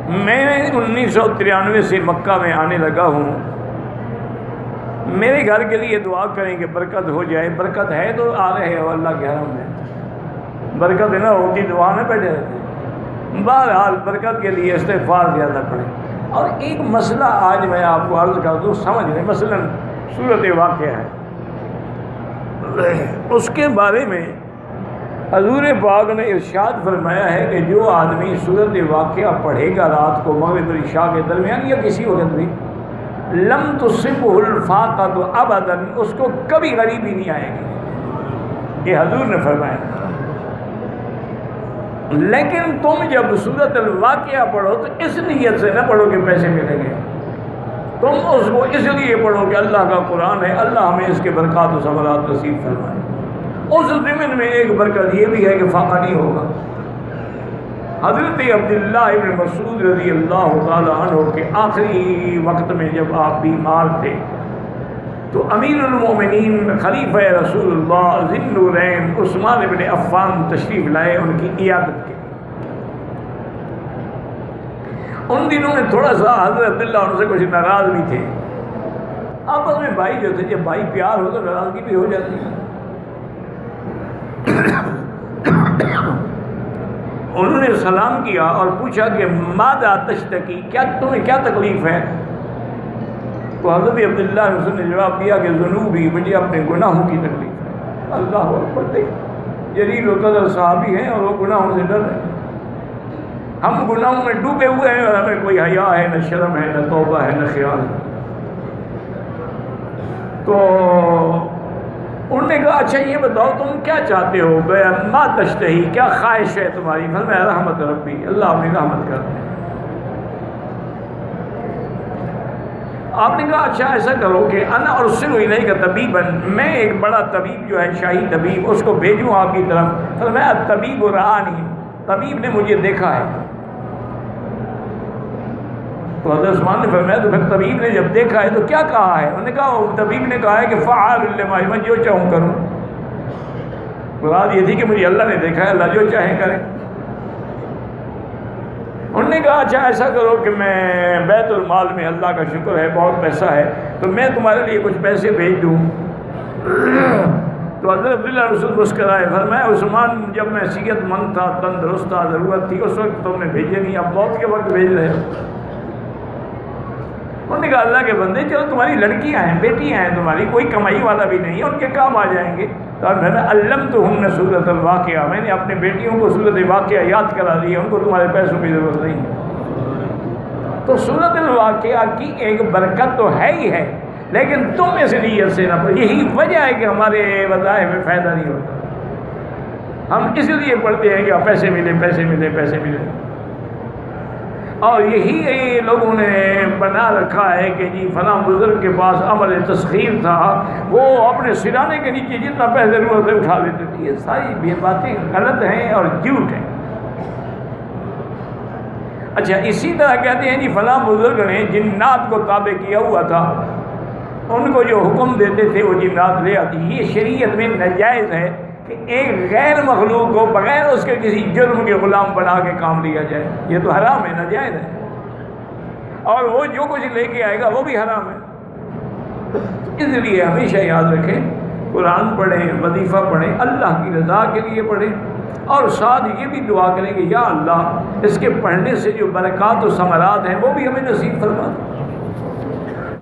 میں 1993 سے مکہ میں آنے لگا ہوں. میرے گھر کے لیے دعا کریں کہ برکت ہو جائے. برکت ہے تو آ رہے ہو اللہ کے حرم میں. برکت نہ ہوتی دعا میں بیٹھے رہتے. بہرحال برکت کے لیے استغفار زیادہ پڑھیں. اور ایک مسئلہ آج میں آپ کو عرض کر دوں سمجھ لیں. مثلا صورت واقعہ ہے, اس کے بارے میں حضور پاک نے ارشاد فرمایا ہے کہ جو آدمی صورت واقعہ پڑھے گا رات کو مغرب اور عشاء کے درمیان یا کسی وقت بھی, لم تصبہ الفاقۃ ابدا, اس کو کبھی غریبی نہیں آئے گی. یہ حضور نے فرمایا. لیکن تم جب صورت الواقعہ پڑھو تو اس نیت سے نہ پڑھو کہ پیسے ملیں گے. تم اس کو اس لیے پڑھو کہ اللہ کا قرآن ہے, اللہ ہمیں اس کے برکات و ثمرات نصیب فرمائے. اس ضمن میں ایک برکت یہ بھی ہے کہ فاقہ نہیں ہوگا. حضرت عبداللہ ابن مسعود رضی اللہ تعالی عنہ کے آخری وقت میں جب آپ بیمار تھے تو امیر المومنین خلیفہ رسول اللہ ذی النورین عثمان بن عفان تشریف لائے ان کی عیادت کے. ان دنوں میں تھوڑا سا حضرت عبداللہ ان سے کچھ ناراض بھی تھے. آپس میں بھائی جو تھے, جب بھائی پیار ہو تو ناراضگی بھی ہو جاتی ہے. انہوں نے سلام کیا اور پوچھا کہ ماذا تشتکی, کیا تمہیں کیا تکلیف ہے؟ تو حضرت عبداللہ نے جواب دیا کہ ذنوبی, مجھے اپنے گناہوں کی تکلیف ہے. اللہ اکبر. جلیل القدر صحابی ہیں اور وہ گناہوں سے ڈر رہے ہیں. ہم گناہوں میں ڈوبے ہوئے ہیں اور ہمیں کوئی حیا ہے, نہ شرم ہے, نہ توبہ ہے, نہ خیال ہے. تو انہوں نے کہا اچھا یہ بتاؤ تم کیا چاہتے ہو؟ ما تشتہی, کیا خواہش ہے تمہاری؟ فرمایا رحمت ربی, اللہ اپنی رحمت کر دے. آپ نے کہا اچھا ایسا کرو کہ انا ارسل الیک طبیبا, میں ایک بڑا طبیب جو ہے شاہی طبیب اس کو بھیجوں آپ کی طرف. فرمایا طبیب رآنی, طبیب نے مجھے دیکھا ہے. تو حضرت عثمان نے فرمایا تو پھر طبیب نے جب دیکھا ہے تو کیا کہا ہے؟ انہوں نے کہا طبیب نے کہا ہے کہ فعال لما, میں جو چاہوں کروں. مراد یہ تھی کہ مجھے اللہ نے دیکھا ہے, اللہ جو چاہے کرے. انہوں نے کہا اچھا ایسا کرو کہ میں بیت المال میں, اللہ کا شکر ہے بہت پیسہ ہے, تو میں تمہارے لیے کچھ پیسے بھیج دوں. تو حضرت عبداللہ رسول مسکرائے. فرمایا عثمان جب میں صحت مند تھا, تندرست تھا, ضرورت تھی, اس وقت تم نے بھیجے نہیں, اب موت کے وقت بھیج رہے ہو. انہوں نے کہا اللہ کے بندے چلو تمہاری لڑکیاں ہیں, بیٹیاں ہیں تمہاری, کوئی کمائی والا بھی نہیں ہے, ان کے کام آ جائیں گے. تو میں نے علمتہن سورۃ الواقعہ, میں نے اپنے بیٹیوں کو سورۃ واقعہ یاد کرا دی, ان کو تمہارے پیسوں کی ضرورت نہیں ہے. تو سورۃ الواقعہ کی ایک برکت تو ہے ہی ہے, لیکن تم اس نیت سے نہ پڑھو. یہی وجہ ہے کہ ہمارے وظائف میں فائدہ نہیں ہوتا. ہم اس لیے پڑھتے ہیں کہ پیسے ملے, پیسے ملے, پیسے ملے. اور یہی لوگوں نے بنا رکھا ہے کہ جی فلاں بزرگ کے پاس عمل تسخیر تھا, وہ اپنے سرانے کے نیچے جتنا پیسے ضرورت ہے اٹھا لیتے تھے. یہ ساری باتیں غلط ہیں اور جھوٹ ہیں. اچھا اسی طرح کہتے ہیں جی فلاں بزرگ نے جنات کو تابع کیا ہوا تھا, ان کو جو حکم دیتے تھے وہ جنات لے آتی. یہ شریعت میں ناجائز ہے کہ ایک غیر مخلوق کو بغیر اس کے کسی جرم کے غلام بنا کے کام لیا جائے. یہ تو حرام ہے, ناجائز ہے. اور وہ جو کچھ لے کے آئے گا وہ بھی حرام ہے. اس لیے ہمیشہ یاد رکھیں, قرآن پڑھیں, وظیفہ پڑھیں, اللہ کی رضا کے لیے پڑھیں, اور ساتھ یہ بھی دعا کریں کہ یا اللہ اس کے پڑھنے سے جو برکات و ثمرات ہیں وہ بھی ہمیں نصیب فرما.